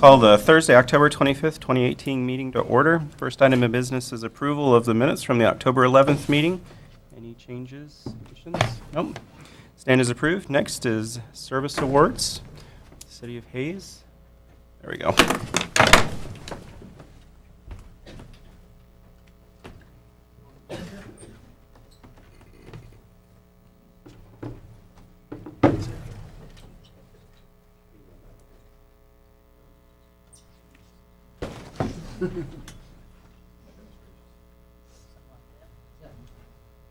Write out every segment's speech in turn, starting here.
Call the Thursday, October 25th, 2018 meeting to order. First item of business is approval of the minutes from the October 11th meeting. Any changes, additions? Nope. Stand as approved. Next is service awards. City of Hayes. There we go.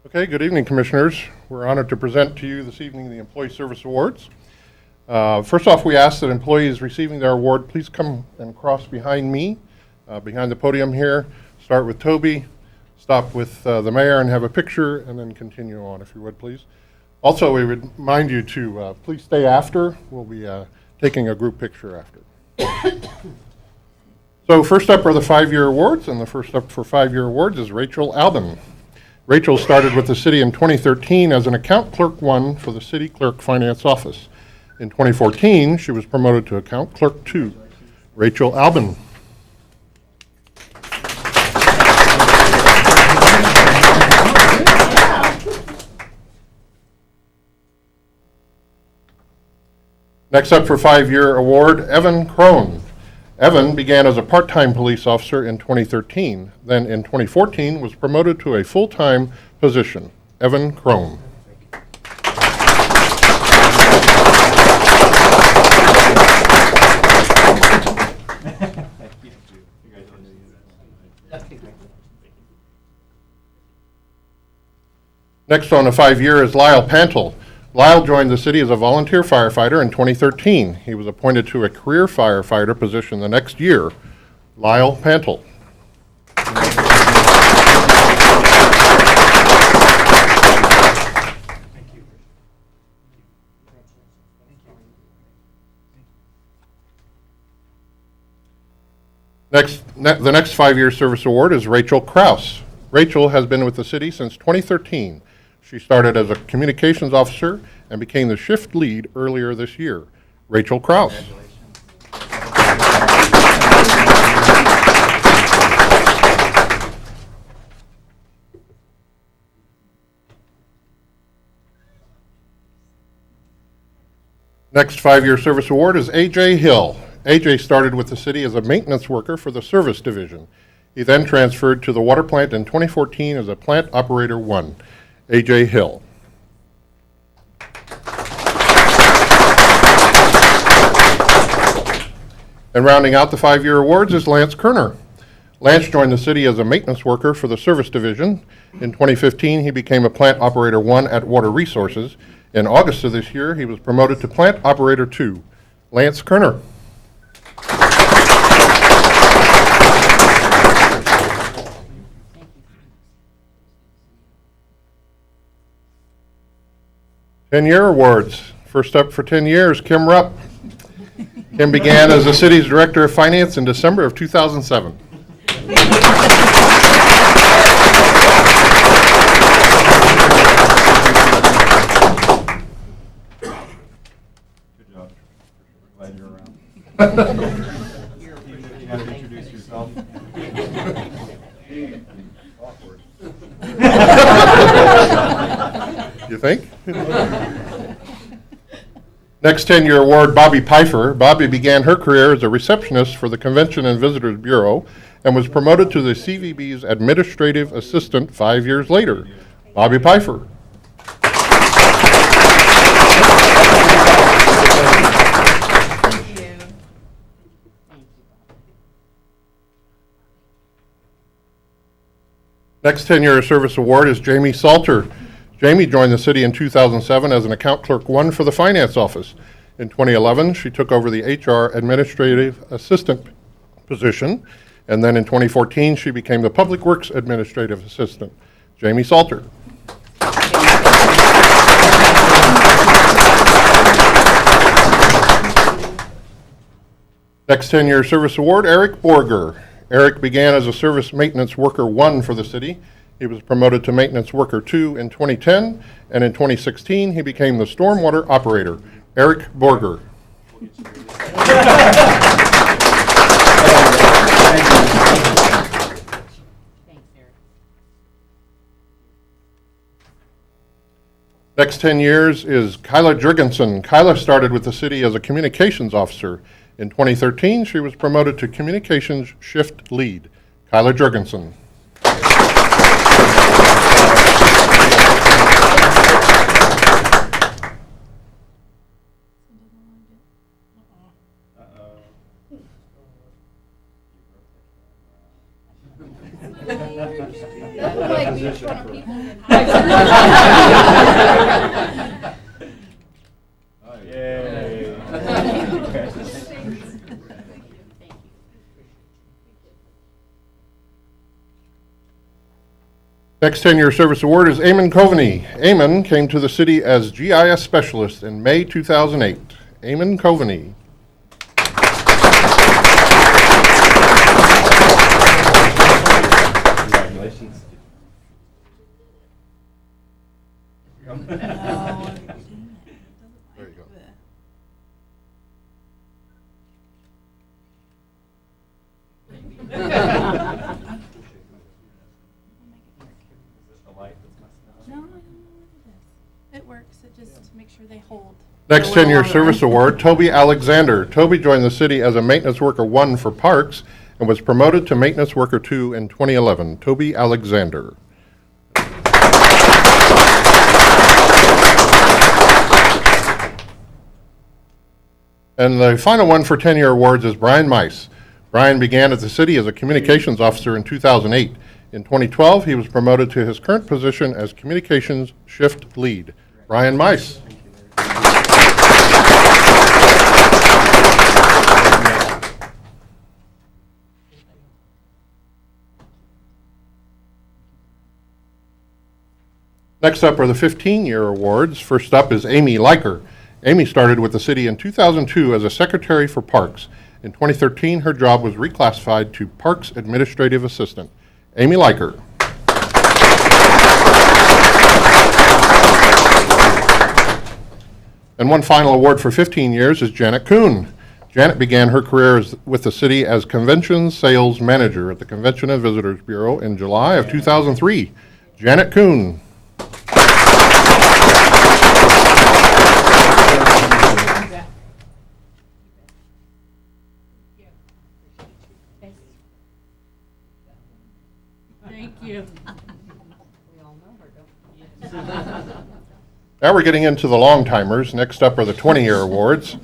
Okay, good evening, Commissioners. We're honored to present to you this evening the Employee Service Awards. First off, we ask that employees receiving their award please come and cross behind me, behind the podium here. Start with Toby, stop with the mayor and have a picture, and then continue on, if you would, please. Also, we would remind you to please stay after. We'll be taking a group picture after. So first up are the 5-year awards, and the first up for 5-year awards is Rachel Albin. Rachel started with the city in 2013 as an account clerk 1 for the city clerk finance office. In 2014, she was promoted to account clerk 2. Rachel Albin. Next up for 5-year award, Evan Crone. Evan began as a part-time police officer in 2013, then in 2014 was promoted to a full-time position. Evan Crone. Next on the 5-year is Lyle Pantel. Lyle joined the city as a volunteer firefighter in 2013. He was appointed to a career firefighter position the next year. Lyle Pantel. The next 5-year service award is Rachel Kraus. Rachel has been with the city since 2013. She started as a communications officer and became the shift lead earlier this year. Rachel Kraus. Next 5-year service award is A.J. Hill. A.J. started with the city as a maintenance worker for the service division. He then transferred to the water plant in 2014 as a plant operator 1. A.J. Hill. And rounding out the 5-year awards is Lance Kerner. Lance joined the city as a maintenance worker for the service division. In 2015, he became a plant operator 1 at Water Resources. In August of this year, he was promoted to plant operator 2. Lance Kerner. Ten-year awards. First up for 10 years, Kim Rupp. Kim began as the city's director of finance in December of 2007. Good job. Glad you're around. Even if you had to introduce yourself. Awkward. You think? Next 10-year award, Bobby Pfeiffer. Bobby began her career as a receptionist for the Convention and Visitors Bureau and was promoted to the CVB's administrative assistant 5 years later. Bobby Pfeiffer. Thank you. Next 10-year service award is Jamie Salter. Jamie joined the city in 2007 as an account clerk 1 for the finance office. In 2011, she took over the HR administrative assistant position, and then in 2014, she became the public works administrative assistant. Jamie Salter. Next 10-year service award, Eric Borger. Eric began as a service maintenance worker 1 for the city. He was promoted to maintenance worker 2 in 2010, and in 2016, he became the stormwater operator. Eric Borger. Thanks, Eric. Next 10 years is Kyla Jurgensen. Kyla started with the city as a communications officer. In 2013, she was promoted to communications shift lead. Kyla Jurgensen. Like me in front of people. Yay. Next 10-year service award is Eamon Coveney. Eamon came to the city as GIS specialist in May 2008. Eamon Coveney. Congratulations. There you go. No, it works. It just makes sure they hold. Next 10-year service award, Toby Alexander. Toby joined the city as a maintenance worker 1 for parks and was promoted to maintenance worker 2 in 2011. Toby Alexander. And the final one for 10-year awards is Brian Mice. Brian began at the city as a communications officer in 2008. In 2012, he was promoted to his current position as communications shift lead. Brian Mice. Next up are the 15-year awards. First up is Amy Liker. Amy started with the city in 2002 as a secretary for parks. In 2013, her job was reclassified to Parks Administrative Assistant. Amy Liker. And one final award for 15 years is Janet Kuhn. Janet began her career with the city as Convention Sales Manager at the Convention and Visitors Bureau in July of 2003. Janet Kuhn. Thank you. We all know her, don't we? Now we're getting into the long timers. Next up are the 20-year awards.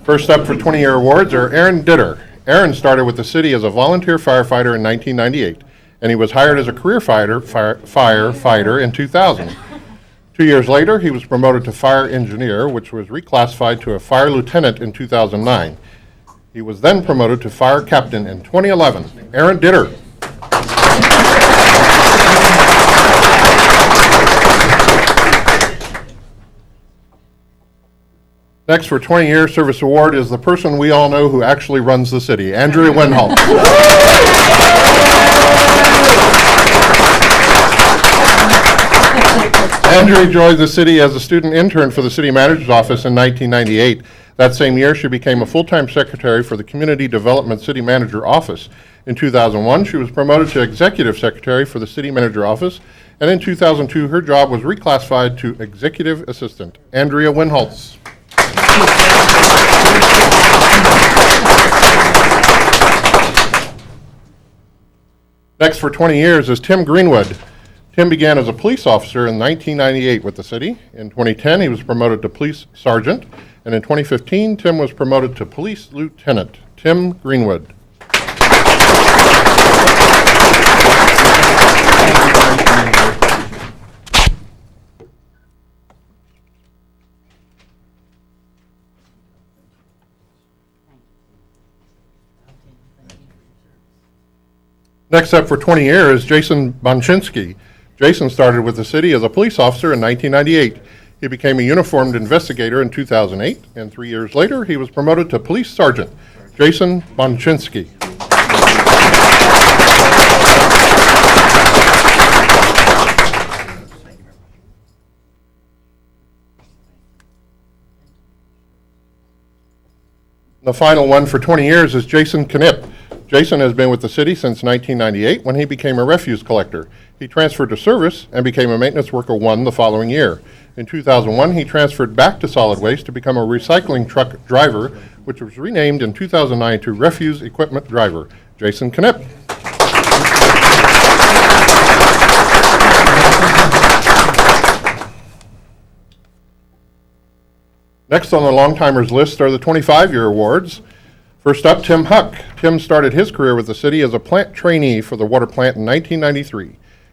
First up for 20-year awards are Aaron Ditter. Aaron started with the city as a volunteer firefighter in 1998, and he was hired as a career firefighter in 2000. 2 years later, he was promoted to fire engineer, which was reclassified to a fire lieutenant in 2009. He was then promoted to fire captain in 2011. Aaron Ditter. Next for 20-year service award is the person we all know who actually runs the city, Andrea Wenholt. Andrea joined the city as a student intern for the city manager's office in 1998. That same year, she became a full-time secretary for the Community Development City Manager Office. In 2001, she was promoted to executive secretary for the city manager office, and in 2002, her job was reclassified to executive assistant. Andrea Wenholtz. Next for 20 years is Tim Greenwood. Tim began as a police officer in 1998 with the city. In 2010, he was promoted to police sergeant, and in 2015, Tim was promoted to police lieutenant. Tim Greenwood. Next up for 20 years is Jason Bonchinsky. Jason started with the city as a police officer in 1998. He became a uniformed investigator in 2008, and 3 years later, he was promoted to police sergeant. Jason Bonchinsky. The final one for 20 years is Jason Knipp. Jason has been with the city since 1998 when he became a refuse collector. He transferred to service and became a maintenance worker 1 the following year. In 2001, he transferred back to solid waste to become a recycling truck driver, which was renamed in 2009 to refuse equipment driver. Jason Knipp. Next on the long-timers list are the 25-year awards. First up, Tim Huck. Tim started his career with the city as a plant trainee for the water plant in 1993.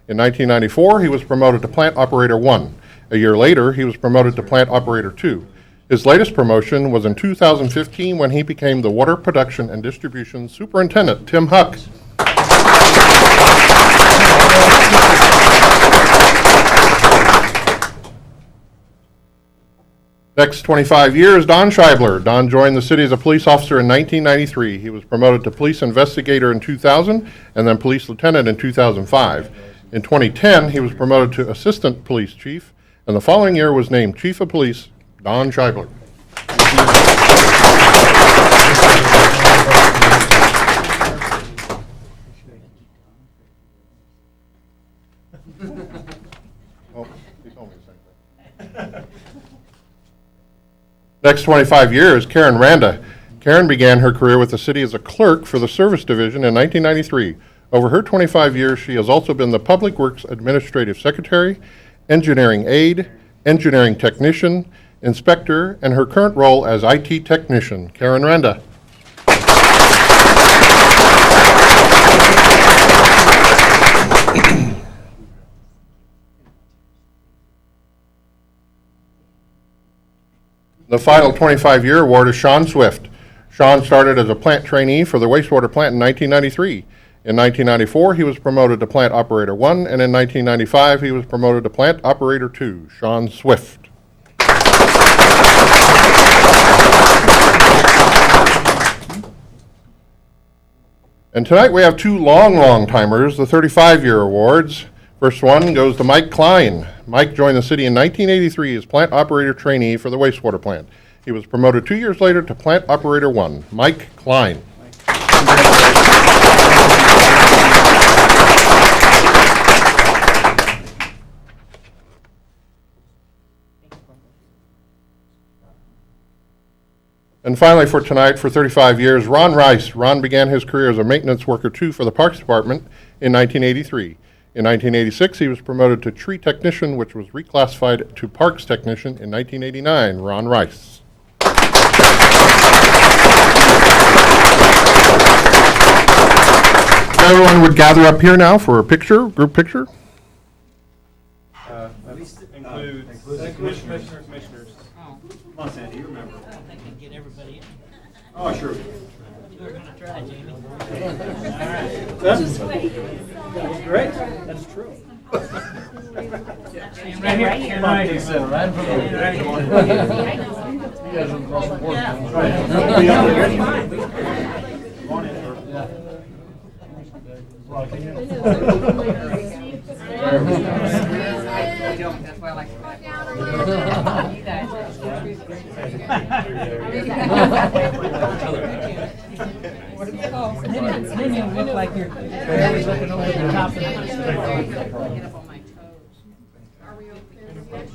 In 1994, he was promoted to plant operator 1. A year later, he was promoted to plant operator 2. His latest promotion was in 2015 when he became the water production and distribution superintendent. Tim Huck. Next 25 years, Don Scheibler. Don joined the city as a police officer in 1993. He was promoted to police investigator in 2000 and then police lieutenant in 2005. In 2010, he was promoted to assistant police chief, and the following year was named chief of police, Don Scheibler. Oh, he told me the same thing. Next 25 years, Karen Randa. Karen began her career with the city as a clerk for the service division in 1993. Over her 25 years, she has also been the Public Works Administrative Secretary, Engineering Aide, Engineering Technician, Inspector, and her current role as IT Technician. Karen Randa. The final 25-year award is Sean Swift. Sean started as a plant trainee for the wastewater plant in 1993. In 1994, he was promoted to plant operator 1, and in 1995, he was promoted to plant operator 2. Sean Swift. And tonight we have two long timers, the 35-year awards. First one goes to Mike Klein. Mike joined the city in 1983 as plant operator trainee for the wastewater plant. He was promoted 2 years later to plant operator 1. Mike Klein. And finally for tonight, for 35 years, Ron Rice. Ron began his career as a maintenance worker 2 for the Parks Department in 1983. In 1986, he was promoted to tree technician, which was reclassified to parks technician in 1989. Ron Rice. Everyone would gather up here now for a picture, group picture. Includes commissioners. Come on, Sandy, you remember. I don't think I can get everybody in. Oh, sure. We're gonna try, Jamie. That was great. That's true. Stand right here. Right here. Right in front of Right you. here. You guys are across the board. Yeah. Right. Be up there. Come on in. Well, can you- That's why I like to back down. You guys. Then you look like you're looking over the top of the. Get up on my toes. Are we okay?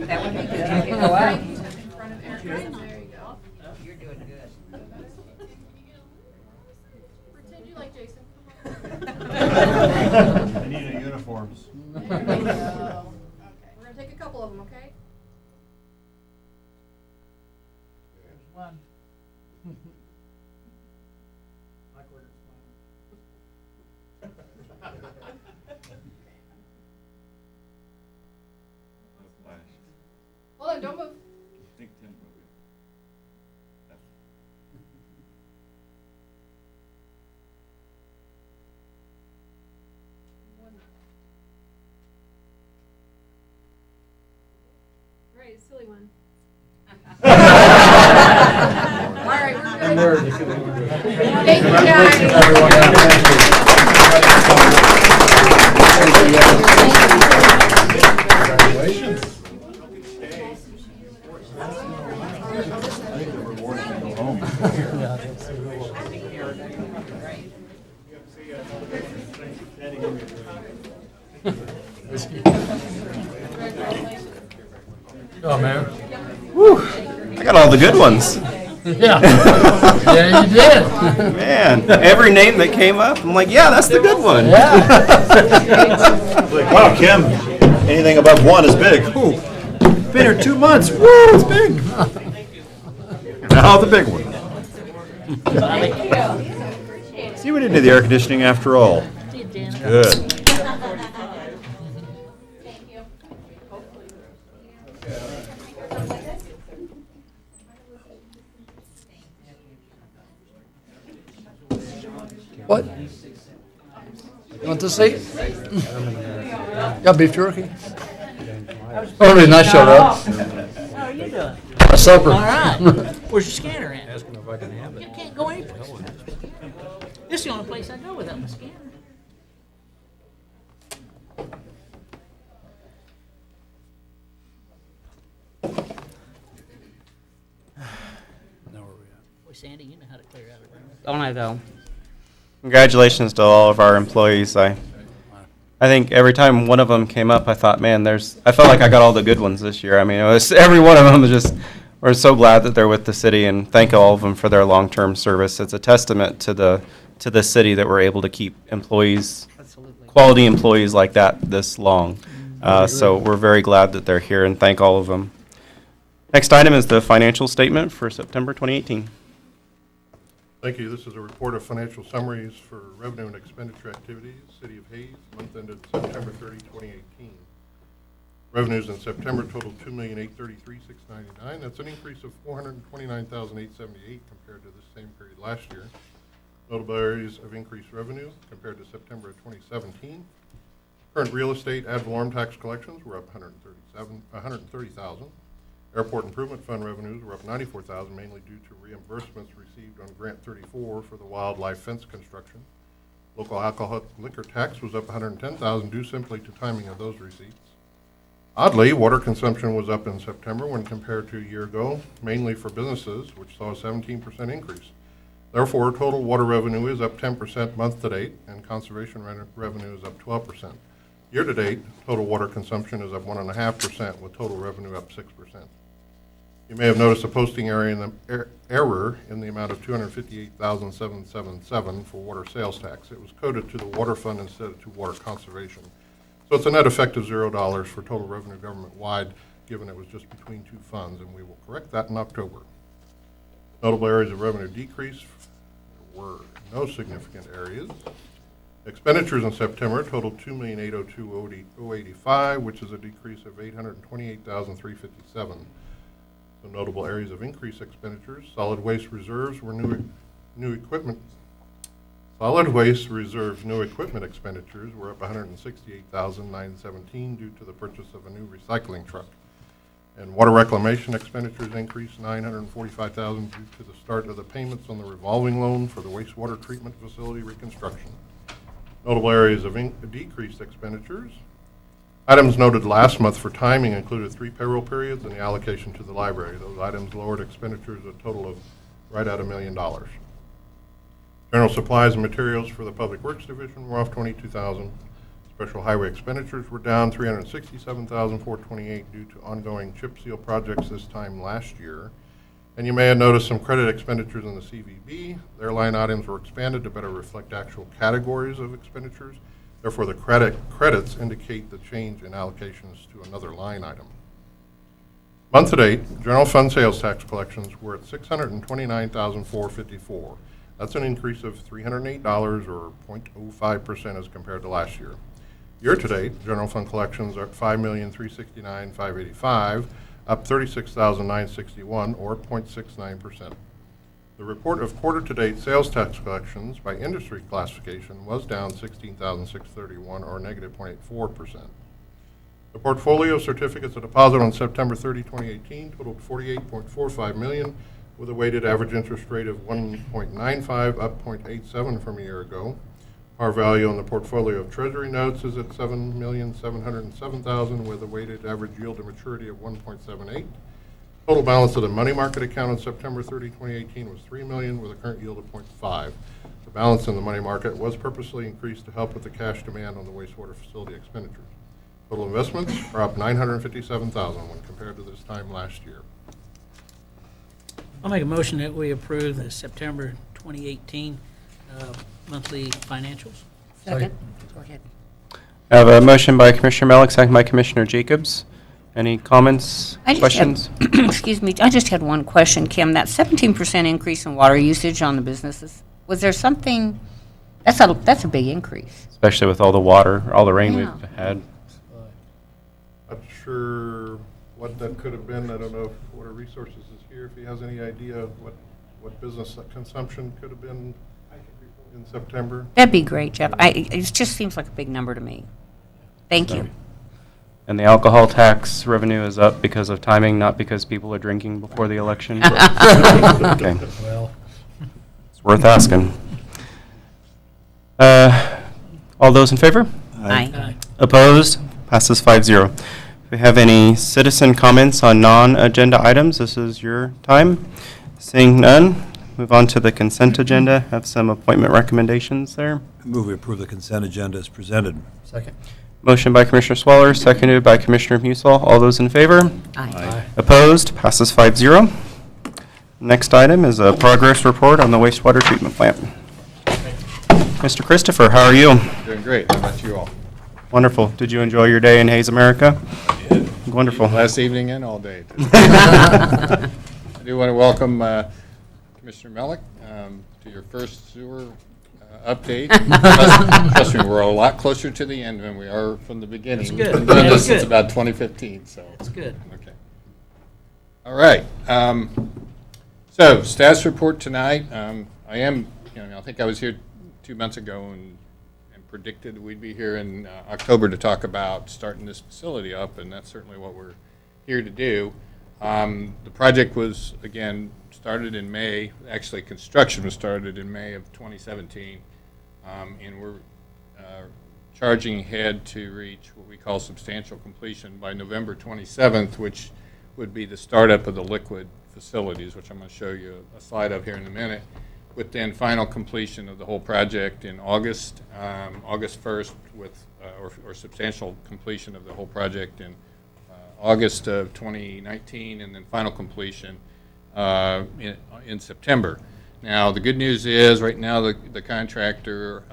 That would be good. You can go up. In front of Eric. There you go. You're doing good. Pretend you like Jason. I need a uniforms. Okay, we're gonna take a couple of them, okay? One. Hold on, don't move. Right, a silly one. All right, we're good. Thank you, guys. Congratulations. I think the reward is to go home. Oh, man. I got all the good ones. Yeah. Yeah, you did. Man, every name that came up, I'm like, yeah, that's the good one. Like, wow, Kim, anything above 1 is big. Ooh, been here 2 months. Woo, it's big. Now the big one. See, we didn't do the air conditioning after all. Good. What? You want this seat? Got beef jerky? Oh, reason I showed up. How are you doing? A supper. All right. Where's your scanner at? Ask him if I can have it. You can't go anyplace. This is the only place I go without my scanner. Boy, Sandy, you know how to clear out a room. Don't I though? Congratulations to all of our employees. I think every time one of them came up, I thought, man, I felt like I got all the good ones this year. I mean, it was every one of them was just, we're so glad that they're with the city and thank all of them for their long-term service. It's a testament to the city that we're able to keep employees, Absolutely. quality employees like that this long. So we're very glad that they're here and thank all of them. Next item is the financial statement for September 2018. Thank you. This is a report of financial summaries for revenue and expenditure activities, City of Hayes, month ended September 30, 2018. Revenues in September totaled $2,833,699. That's an increase of $429,878 compared to the same period last year. Notable areas of increased revenue compared to September of 2017. Current real estate ad valorem tax collections were up $130,000. Airport Improvement Fund revenues were up $94,000, mainly due to reimbursements received on Grant 34 for the wildlife fence construction. Local alcohol liquor tax was up $110,000 due simply to timing of those receipts. Oddly, water consumption was up in September when compared to a year ago, mainly for businesses, which saw a 17% increase. Therefore, total water revenue is up 10% month to date, and conservation revenue is up 12%. Year to date, total water consumption is up 1.5%, with total revenue up 6%. You may have noticed a posting error in the amount of $258,777 for water sales tax. It was coded to the water fund instead of to water conservation. So it's a net effect of $0 for total revenue government-wide, given it was just between two funds, and we will correct that in October. Notable areas of revenue decrease, there were no significant areas. Expenditures in September totaled $2,802,085, which is a decrease of $828,357. Some notable areas of increased expenditures: solid waste reserves were new equipment. Solid waste reserves new equipment expenditures were up $168,917 due to the purchase of a new recycling truck. And water reclamation expenditures increased $945,000 due to the start of the payments on the revolving loan for the wastewater treatment facility reconstruction. Notable areas of decreased expenditures. Items noted last month for timing included 3 payroll periods and the allocation to the library. Those items lowered expenditures a total of right at $1 million. General supplies and materials for the Public Works Division were off $22,000. Special highway expenditures were down $367,428 due to ongoing chip seal projects this time last year. And you may have noticed some credit expenditures in the CVB. Their line items were expanded to better reflect actual categories of expenditures. Therefore, the credits indicate the change in allocations to another line item. Month to date, general fund sales tax collections were at $629,454. That's an increase of $308 or 0.05% as compared to last year. Year to date, general fund collections are at $5,369,585, up $36,961 or 0.69%. The report of quarter-to-date sales tax collections by industry classification was down $16,631 or negative 0.84%. The portfolio of certificates of deposit on September 30, 2018 totaled $48.45 million with a weighted average interest rate of 1.95, up 0.87 from a year ago. Par value on the portfolio of Treasury notes is at $7,707,000 with a weighted average yield to maturity of 1.78. Total balance of the money market account on September 30, 2018 was $3 million with a current yield of 0.5. The balance in the money market was purposely increased to help with the cash demand on the wastewater facility expenditures. Total investments are up $957,000 when compared to this time last year. I'll make a motion that we approve the September 2018 monthly financials. Second. Go ahead. I have a motion by Commissioner Melick, second by Commissioner Jacobs. Any comments, I just questions? had, excuse me, I just had one question, Kim. That 17% increase in water usage on the businesses, was there something, that's a big increase. Especially with all the water, all the rain Yeah. we've had. Not sure what that could have been. I don't know if Water Resources is here, if he has any idea what business consumption could have been in September. That'd be great, Jeff. It just seems like a big number to me. Thank you. And the alcohol tax revenue is up because of timing, not because people are drinking before the election. Okay, Well, it's worth asking. All those in favor? Aye. Aye. Opposed? Passes 5-0. If we have any citizen comments on non-agenda items, this is your time. Seeing none, move on to the consent agenda. Have some appointment recommendations there. Move we approve the consent agenda as presented. second. Motion by Commissioner Swaller, seconded by Commissioner Musall. All those in favor? Aye. Opposed? Passes 5-0. Next item is a progress report on the wastewater treatment plant. Mr. Christopher, how are you? Doing great. How about you all? Wonderful. Did you enjoy your day in Hayes, America? Wonderful. Last evening and all day. I do want to welcome Commissioner Melick to your first sewer update. Trust me, we're a lot closer to the end than we are from the beginning. That's good. We've been doing That's this since good. about 2015, so. That's good. Okay. All right. So status report tonight. I think I was here 2 months ago and predicted we'd be here in October to talk about starting this facility up, and that's certainly what we're here to do. The project was, again, started in May. Actually, construction was started in May of 2017, and we're charging ahead to reach what we call substantial completion by November 27th, which would be the startup of the liquid facilities, which I'm going to show you a slide of here in a minute, with then final completion of the whole project in August, August 1st, with or substantial completion of the whole project in August of 2019, and then final completion in September. Now, the good news is, right now, the contractor,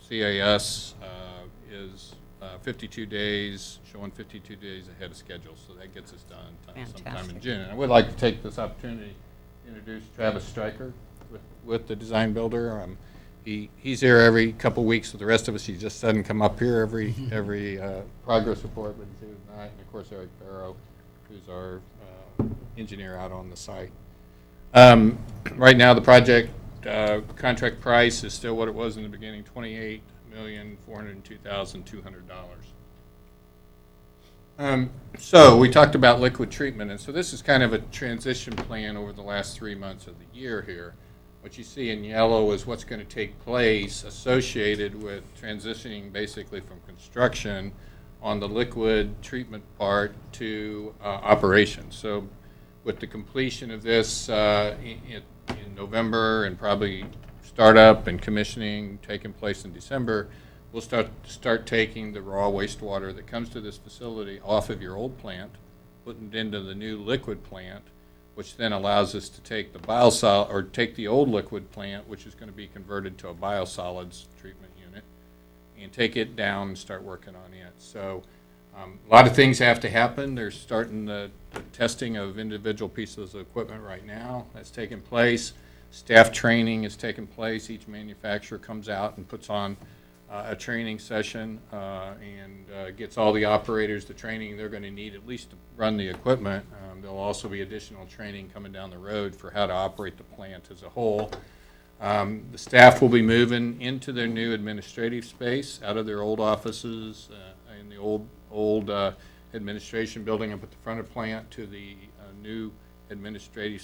CAS, is 52 days, showing 52 days ahead of schedule, so that gets us done sometime in Fantastic. June. And I would like to take this opportunity to introduce Travis Stryker with the design builder. He's here every couple weeks with the rest of us. He just doesn't come up here every progress report, but he's here tonight. And of course, Eric Barrow, who's our engineer out on the site. Right now, the project contract price is still what it was in the beginning, $28,402,200. So we talked about liquid treatment, and so this is kind of a transition plan over the last 3 months of the year here. What you see in yellow is what's going to take place associated with transitioning basically from construction on the liquid treatment part to operations. So with the completion of this in November, and probably startup and commissioning taking place in December, we'll start taking the raw wastewater that comes to this facility off of your old plant, putting it into the new liquid plant, which then allows us to take the biosol or take the old liquid plant, which is going to be converted to a biosolids treatment unit, and take it down and start working on it. So a lot of things have to happen. They're starting the testing of individual pieces of equipment right now. That's taking place. Staff training is taking place. Each manufacturer comes out and puts on a training session and gets all the operators the training they're going to need at least to run the equipment. There'll also be additional training coming down the road for how to operate the plant as a whole. The staff will be moving into their new administrative space out of their old offices in the old administration building up at the front of the plant to the new administrative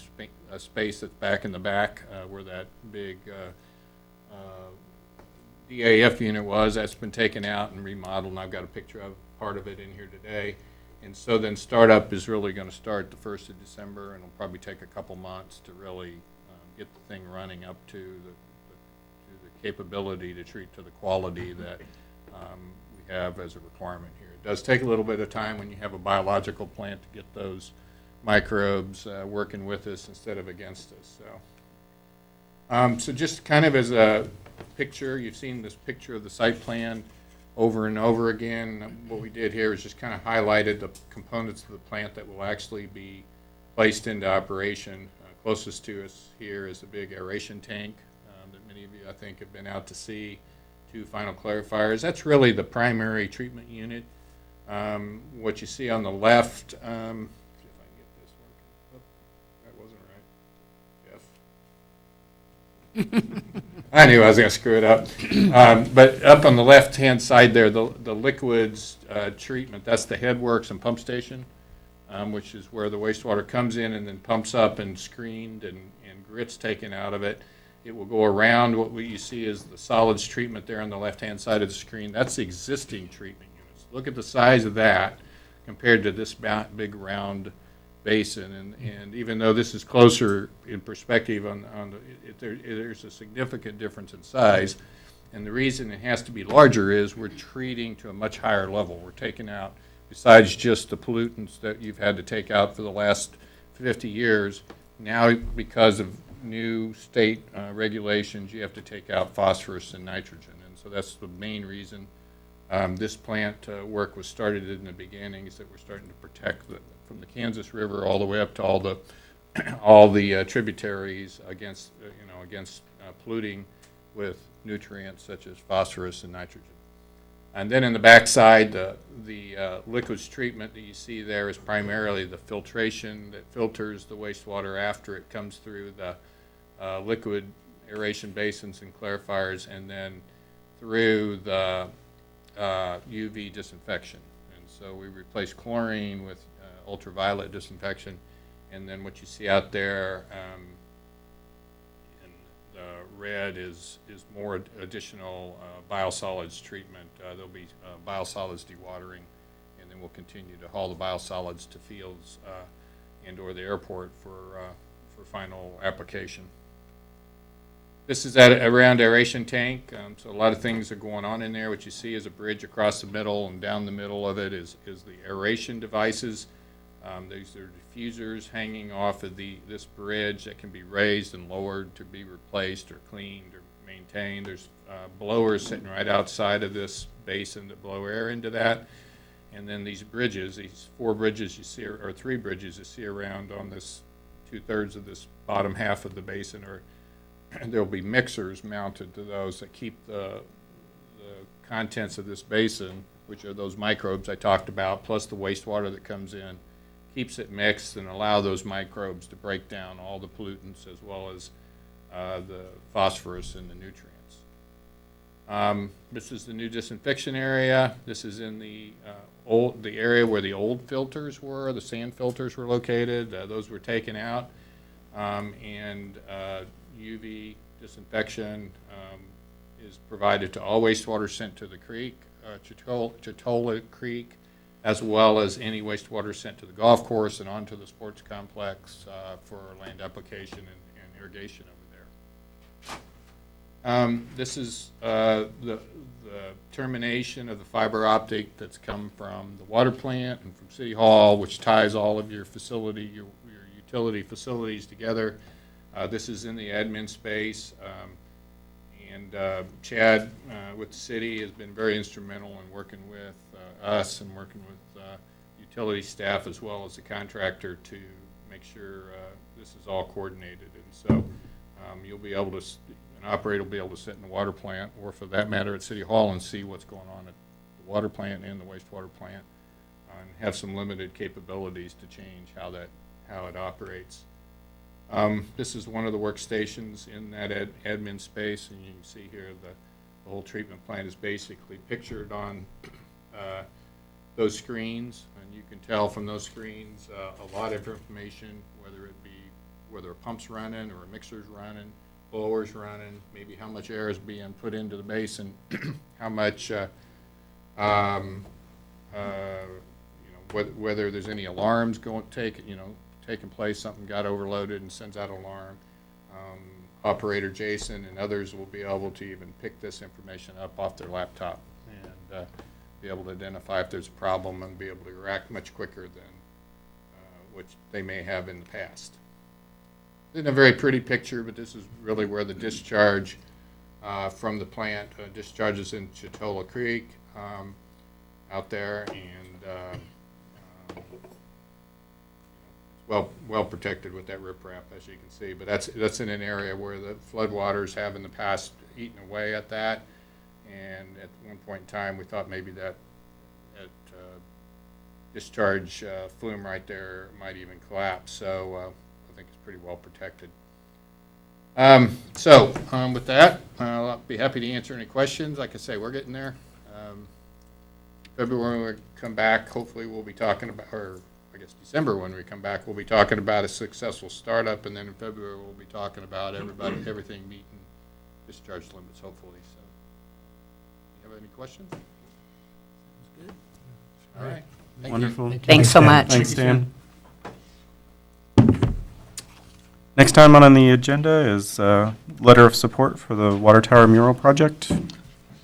space that's back in the back where that big DAF unit was. That's been taken out and remodeled, and I've got a picture of part of it in here today. And so then startup is really going to start the 1st of December, and it'll probably take a couple months to really get the thing running up to the capability to treat to the quality that we have as a requirement here. It does take a little bit of time when you have a biological plant to get those microbes working with us instead of against us. So just kind of as a picture, you've seen this picture of the site plan over and over again. What we did here is just kind of highlighted the components of the plant that will actually be placed into operation. Closest to us here is a big aeration tank that many of you, I think, have been out to see. 2 final clarifiers. That's really the primary treatment unit. What you see on the left, see if I can get this working. Oh, that wasn't right. Jeff? I knew I was going to screw it up. But up on the left-hand side there, the liquids treatment, that's the headworks and pump station, which is where the wastewater comes in and then pumps up and screened and grit's taken out of it. It will go around. What you see is the solids treatment there on the left-hand side of the screen. That's the existing treatment units. Look at the size of that compared to this big round basin. And even though this is closer in perspective there's a significant difference in size. And the reason it has to be larger is we're treating to a much higher level. We're taking out, besides just the pollutants that you've had to take out for the last 50 years, now because of new state regulations, you have to take out phosphorus and nitrogen. And so that's the main reason this plant work was started in the beginning, is that we're starting to protect from the Kansas River all the way up to all the tributaries against polluting with nutrients such as phosphorus and nitrogen. And then in the backside, the liquids treatment that you see there is primarily the filtration that filters the wastewater after it comes through the liquid aeration basins and clarifiers, and then through the UV disinfection. And so we replace chlorine with ultraviolet disinfection, and then what you see out there in the red is more additional biosolids treatment. There'll be biosolids dewatering, and then we'll continue to haul the biosolids to fields and or the airport for final application. This is around aeration tank, so a lot of things are going on in there. What you see is a bridge across the middle, and down the middle of it is the aeration devices. These are diffusers hanging off of this bridge that can be raised and lowered to be replaced or cleaned or maintained. There's blowers sitting right outside of this basin that blow air into that. And then these bridges, these 4 bridges you see, or 3 bridges you see around on this 2/3 of this bottom half of the basin, there'll be mixers mounted to those that keep the contents of this basin, which are those microbes I talked about, plus the wastewater that comes in, keeps it mixed and allow those microbes to break down all the pollutants as well as the phosphorus and the nutrients. This is the new disinfection area. This is in the area where the old filters were, the sand filters were located. Those were taken out, and UV disinfection is provided to all wastewater sent to the creek, Chitola Creek, as well as any wastewater sent to the golf course and onto the sports complex for land application and irrigation over there. This is the termination of the fiber optic that's come from the water plant and from City Hall, which ties all of your utility facilities together. This is in the admin space, and Chad with the city has been very instrumental in working with us and working with utility staff as well as the contractor to make sure this is all coordinated. And so you'll be able to, an operator will be able to sit in the water plant, or for that matter at City Hall, and see what's going on at the water plant and the wastewater plant, and have some limited capabilities to change how it operates. This is one of the workstations in that admin space, and you can see here the whole treatment plant is basically pictured on those screens, and you can tell from those screens a lot of information, whether a pump's running or a mixer's running, blowers running, maybe how much air is being put into the basin, how much whether there's any alarms taking place, something got overloaded and sends out an alarm. Operator Jason and others will be able to even pick this information up off their laptop and be able to identify if there's a problem and be able to react much quicker than which they may have in the past. Isn't a very pretty picture, but this is really where the discharge from the plant discharges in Chitola Creek out there, and well protected with that riprap, as you can see. But that's in an area where the floodwaters have in the past eaten away at that, and at one point in time we thought maybe that discharge flume right there might even collapse. So I think it's pretty well protected. With that, I'll be happy to answer any questions. Like I say, we're getting there. February when we come back, hopefully we'll be talking about, or I guess December when we come back, we'll be talking about a successful startup, and then in February we'll be talking about everything meeting discharge limits, hopefully. So, you have any questions? Sounds good. All right. Thank you. Wonderful. Thanks so much. Thanks, Dan. Next item on the agenda is letter of support for the water tower mural project.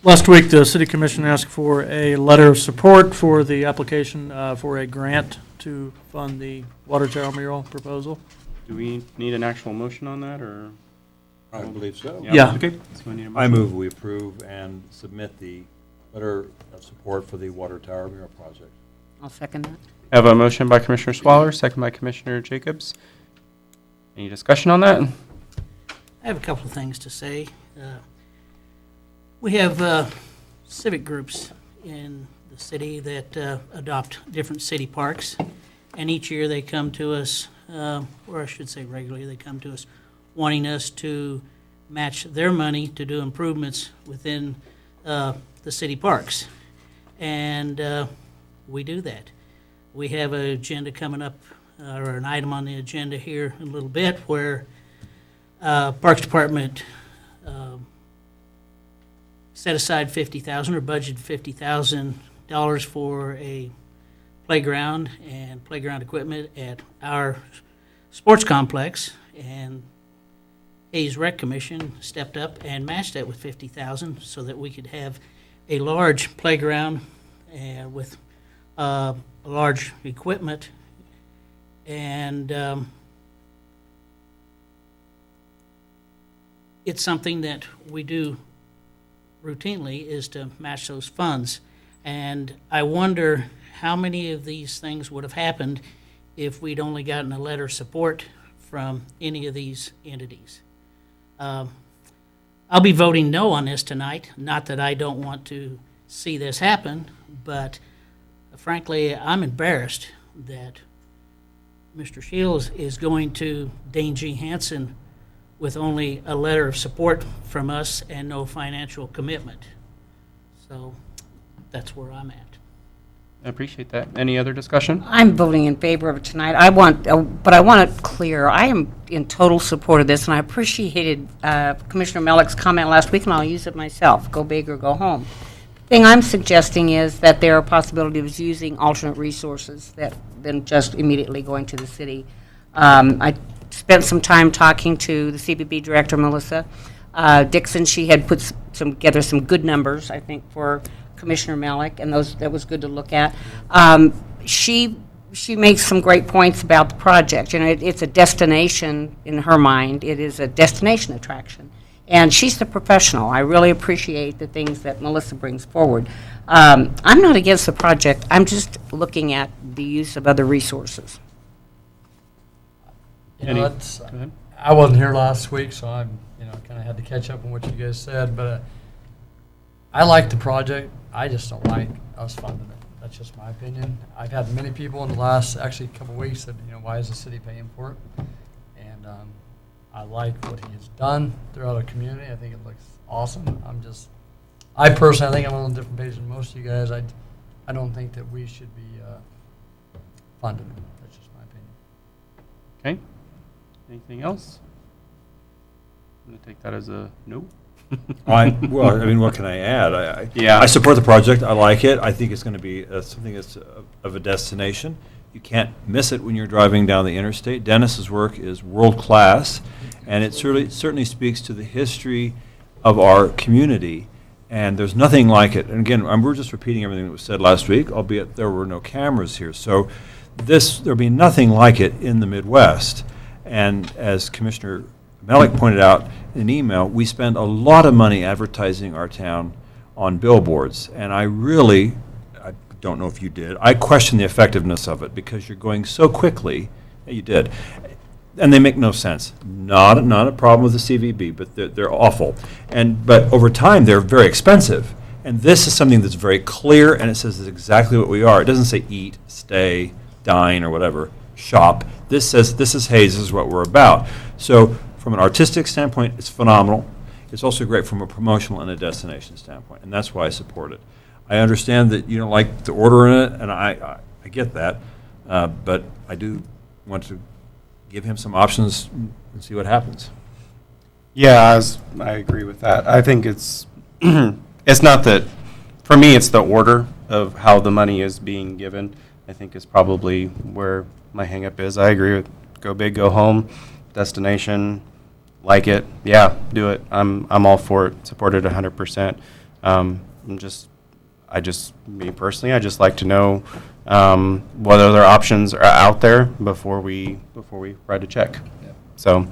Last week, the city commission asked for a letter of support for the application for a grant to fund the water tower mural proposal. Do we need an actual motion on that, or? I believe so. Yeah. Okay. So we need a I motion. move we approve and submit the letter of support for the water tower mural project. I'll second that. I have a motion by Commissioner Swaller, second by Commissioner Jacobs. Any discussion on that? I have a couple of things to say. We have civic groups in the city that adopt different city parks, and each year they come to us, or I should say regularly, they come to us wanting us to match their money to do improvements within the city parks. And we do that. We have an agenda coming up, or an item on the agenda here in a little bit, where Parks Department set aside $50,000 or budgeted $50,000 for a playground and playground equipment at our sports complex, and Hayes Rec Commission stepped up and matched that with $50,000 so that we could have a large playground with large equipment. And it's something that we do routinely, is to match those funds. And I wonder how many of these things would have happened if we'd only gotten a letter of support from any of these entities. I'll be voting no on this tonight. Not that I don't want to see this happen, but frankly, I'm embarrassed that Mr. Shields is going to Dane G. Hansen with only a letter of support from us and no financial commitment. So that's where I'm at. I appreciate that. Any other discussion? I'm voting in favor of it tonight. But I want it clear. I am in total support of this, and I appreciated Commissioner Mellick's comment last week, and I'll use it myself. Go big or go home. The thing I'm suggesting is that there are possibilities of using alternate resources than just immediately going to the city. I spent some time talking to the CBB director, Melissa Dixon. She had put together some good numbers, I think, for Commissioner Malik, and that was good to look at. She makes some great points about the project. You know, it's a destination in her mind. It is a destination attraction, and she's the professional. I really appreciate the things that Melissa brings forward. I'm not against the project. I'm just looking at the use of other resources. You know, I wasn't here last week, so I'm, kind of had to catch up on what you guys said, but I like the project. I just don't like us funding it. That's just my opinion. I've had many people in the last, actually, couple of weeks that, why is the city paying for it? And I like what he has done throughout our community. I think it looks awesome. I personally, I think I'm on a different page than most of you guys. I don't think that we should be funding it. That's just my opinion. Okay. Anything else? I'm going to take that as a no. Well, I mean, what can I add? Yeah. I support the project. I like it. I think it's going to be something that's of a destination. You can't miss it when you're driving down the interstate. Dennis's work is world-class, and it certainly speaks to the history of our community, and there's nothing like it. And again, we're just repeating everything that was said last week, albeit there were no cameras here. So there'll be nothing like it in the Midwest. And as Commissioner Melick pointed out in an email, we spend a lot of money advertising our town on billboards, and I don't know if you did, I question the effectiveness of it because you're going so quickly. You did. And they make no sense. Not a problem with the CVB, but they're awful. But over time, they're very expensive. And this is something that's very clear, and it says exactly what we are. It doesn't say eat, stay, dine, or whatever, shop. This says, this is Hayes, this is what we're about. So from an artistic standpoint, it's phenomenal. It's also great from a promotional and a destination standpoint, and that's why I support it. I understand that you don't like the order in it, and I get that, but I do want to give him some options and see what happens. Yeah, I agree with that. I think it's it's not that, for me, it's the order of how the money is being given. I think is probably where my hang-up is. I agree with go big, go home, destination, like it, yeah, do it. I'm all for it, support it 100%. Me personally, I just like to know what other options are out there before we write a check. So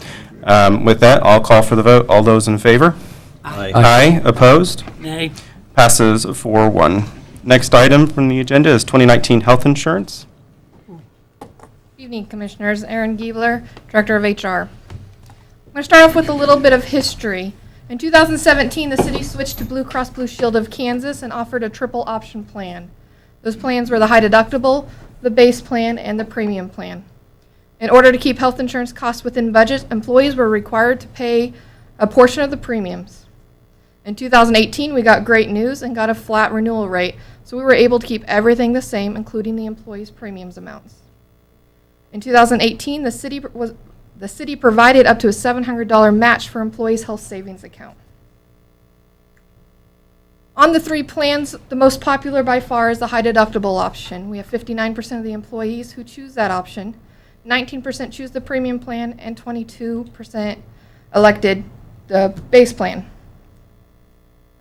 with that, I'll call for the vote. All those in favor? Aye. Aye. Opposed? Nay. Passes 4-1. Next item from the agenda is 2019 health insurance. Evening, Commissioners. Erin Giebler, Director of HR. I'm going to start off with a little bit of history. In 2017, the city switched to Blue Cross Blue Shield of Kansas and offered a triple option plan. Those plans were the high deductible, the base plan, and the premium plan. In order to keep health insurance costs within budget, employees were required to pay a portion of the premiums. In 2018, we got great news and got a flat renewal rate, so we were able to keep everything the same, including the employees' premiums amounts. In 2018, the city provided up to a $700 match for employees' health savings account. On the three plans, the most popular by far is the high deductible option. We have 59% of the employees who choose that option, 19% choose the premium plan, and 22% elected the base plan.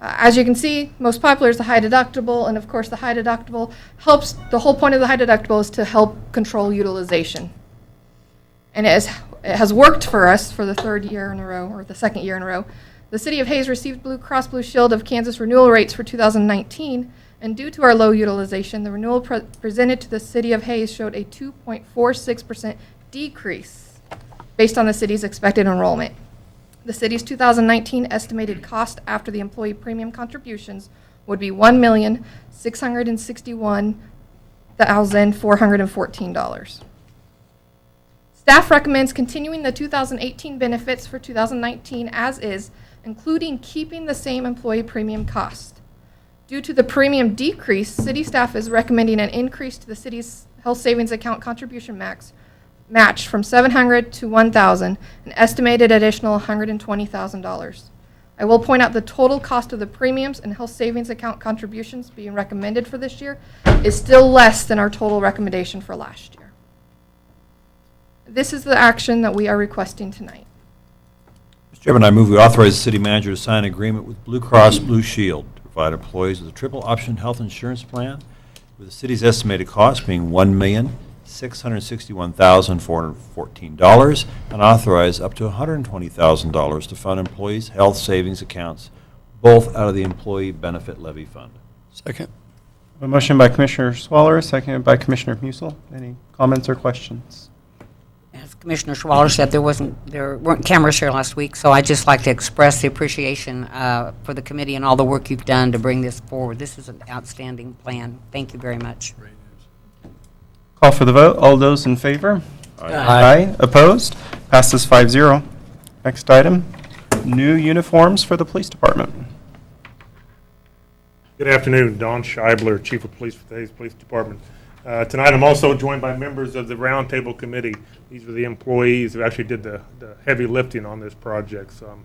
As you can see, most popular is the high deductible, and of course the high deductible helps, the whole point of the high deductible is to help control utilization. And it has worked for us for the third year in a row, or the second year in a row. The City of Hayes received Blue Cross Blue Shield of Kansas renewal rates for 2019, and due to our low utilization, the renewal presented to the City of Hayes showed a 2.46% decrease based on the city's expected enrollment. The city's 2019 estimated cost after the employee premium contributions would be $1,661,414. Staff recommends continuing the 2018 benefits for 2019 as is, including keeping the same employee premium cost. Due to the premium decrease, city staff is recommending an increase to the city's health savings account contribution match from $700 to $1,000, an estimated additional $120,000. I will point out the total cost of the premiums and health savings account contributions being recommended for this year is still less than our total recommendation for last year. This is the action that we are requesting tonight. Mr. Chairman, I move we authorize the city manager to sign an agreement with Blue Cross Blue Shield to provide employees with a triple option health insurance plan with the city's estimated cost being $1,661,414 and authorize up to $120,000 to fund employees' health savings accounts, both out of the Employee Benefit Levy Fund. Second. A motion by Commissioner Swaller, seconded by Commissioner Musil. Any comments or questions? As Commissioner Schwaller said, there weren't cameras here last week, so I'd just like to express the appreciation for the committee and all the work you've done to bring this forward. This is an outstanding plan. Thank you very much. Great news. Call for the vote. All those in favor? Aye. Opposed? Passes 5-0. Next item, new uniforms for the police department. Good afternoon, Don Scheibler, Chief of Police for the Hayes Police Department. Tonight I'm also joined by members of the Roundtable Committee. These are the employees who actually did the heavy lifting on this project, so I'm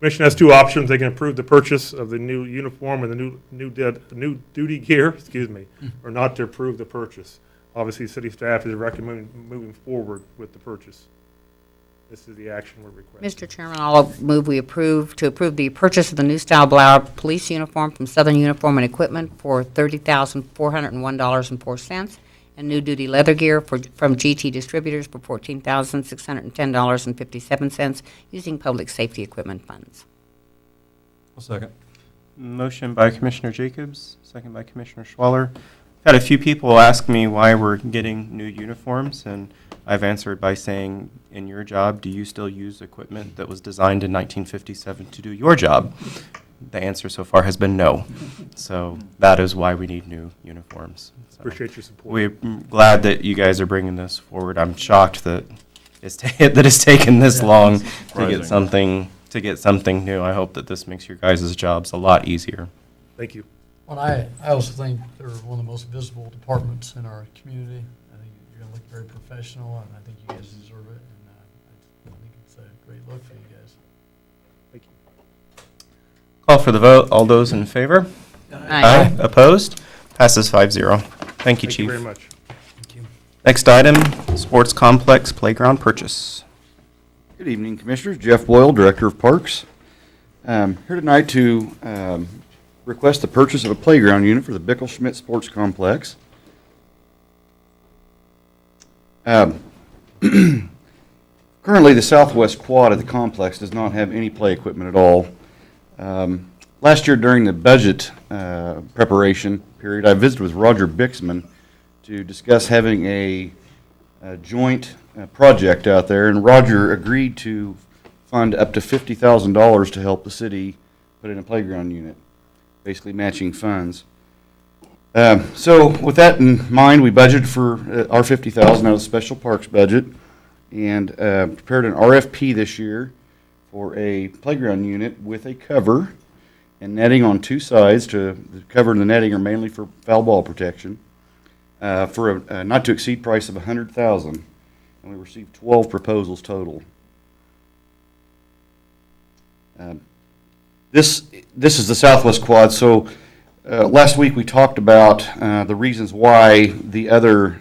Commission has two options. They can approve the purchase of the new uniform and the new duty gear, or not to approve the purchase. Obviously, city staff is recommending moving forward with the purchase. This is the action we're requesting. Mr. Chairman, I'll move to approve the purchase of the new style Blower police uniform from Southern Uniform and Equipment for $30,401.04, and new duty leather gear from GT Distributors for $14,610.57, using public safety equipment funds. I'll second. Motion by Commissioner Jacobs, second by Commissioner Schwaller. Had a few people ask me why we're getting new uniforms, and I've answered by saying, in your job, do you still use equipment that was designed in 1957 to do your job? The answer so far has been no. So that is why we need new uniforms. So Appreciate your support. we're glad that you guys are bringing this forward. I'm shocked that that it's taken this long Surprising. to get something new. I hope that this makes your guys' jobs a lot easier. Thank you. Well, I also think they're one of the most visible departments in our community. I think you're going to look very professional, and I think you guys deserve it. And I think it's a great look for you guys. Thank you. Call for the vote. All those in favor? Aye. Opposed? Passes 5-0. Thank you, Thank Chief. you very much. Thank you. Next item, sports complex playground purchase. Good evening, Commissioners. Jeff Boyle, Director of Parks. Here tonight to request the purchase of a playground unit for the Bickel-Schmidt Sports Complex. Currently, the southwest quad of the complex does not have any play equipment at all. Last year during the budget preparation period, I visited with Roger Bixman to discuss having a joint project out there, and Roger agreed to fund up to $50,000 to help the city put in a playground unit, basically matching funds. So with that in mind, we budgeted for our $50,000 out of the special parks budget, and prepared an RFP this year for a playground unit with a cover and netting on two sides. The cover and the netting are mainly for foul ball protection, for a not to exceed price of $100,000, and we received 12 proposals total. This is the southwest quad. So last week we talked about the reasons why the other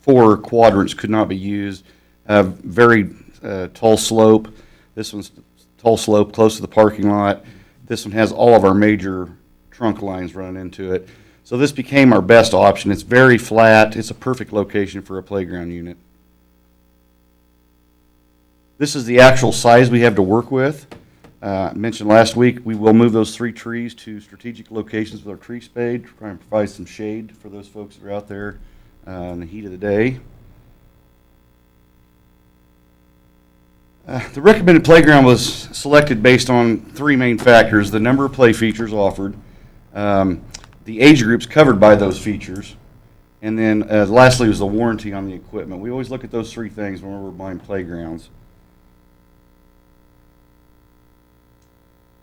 four quadrants could not be used. Very tall slope. This one's tall slope close to the parking lot. This one has all of our major trunk lines running into it. So this became our best option. It's very flat. It's a perfect location for a playground unit. This is the actual size we have to work with. I mentioned last week we will move those 3 trees to strategic locations with our tree spade to try and provide some shade for those folks that are out there in the heat of the day. The recommended playground was selected based on 3 main factors: the number of play features offered, the age groups covered by those features, and then lastly was the warranty on the equipment. We always look at those 3 things when we're buying playgrounds.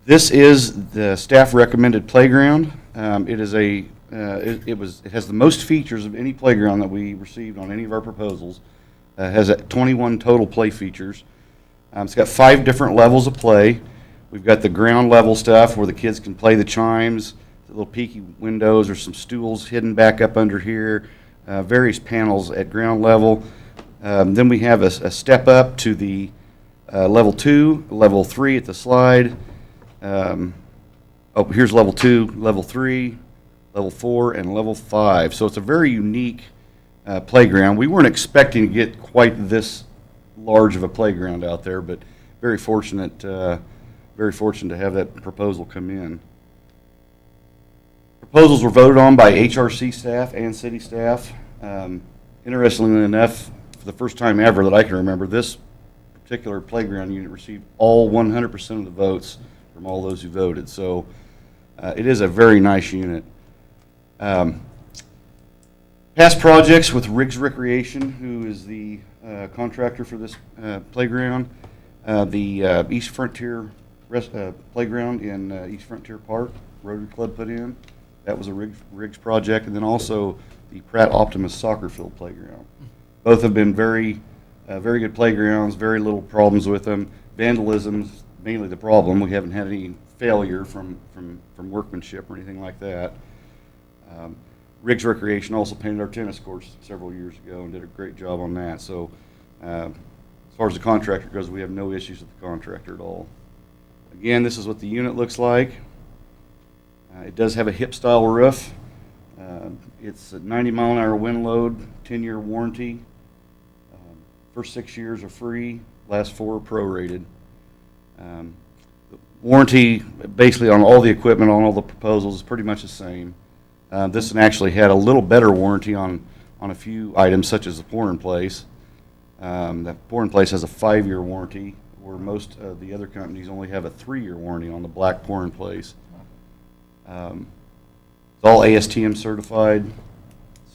This is the staff recommended playground. It has the most features of any playground that we received on any of our proposals. It has 21 total play features. It's got 5 different levels of play. We've got the ground level stuff where the kids can play the chimes, the little peeky windows, or some stools hidden back up under here, various panels at ground level. Then we have a step up to the level 2, level 3 at the slide. Here's level 2, level 3, level 4, and level 5. So it's a very unique playground. We weren't expecting to get quite this large of a playground out there, but very fortunate to have that proposal come in. Proposals were voted on by HRC staff and city staff. Interestingly enough, for the first time ever that I can remember, this particular playground unit received all 100% of the votes from all those who voted. So it is a very nice unit. Past projects with Riggs Recreation, who is the contractor for this playground. The East Frontier playground in East Frontier Park, Rotary Club put in. That was a Riggs project. And then also the Pratt Optimus soccer field playground. Both have been very good playgrounds, very little problems with them. Vandalism mainly the problem. We haven't had any failure from workmanship or anything like that. Riggs Recreation also painted our tennis courts several years ago and did a great job on that. So as far as the contractor goes, we have no issues with the contractor at all. Again, this is what the unit looks like. It does have a hip-style roof. It's a 90-mile-an-hour wind load, 10-year warranty. First 6 years are free, last 4 are prorated. The warranty, basically on all the equipment, on all the proposals, is pretty much the same. This one actually had a little better warranty on a few items, such as the pour-in-place. That pour-in-place has a 5-year warranty, where most of the other companies only have a 3-year warranty on the black pour-in-place. It's all ASTM certified,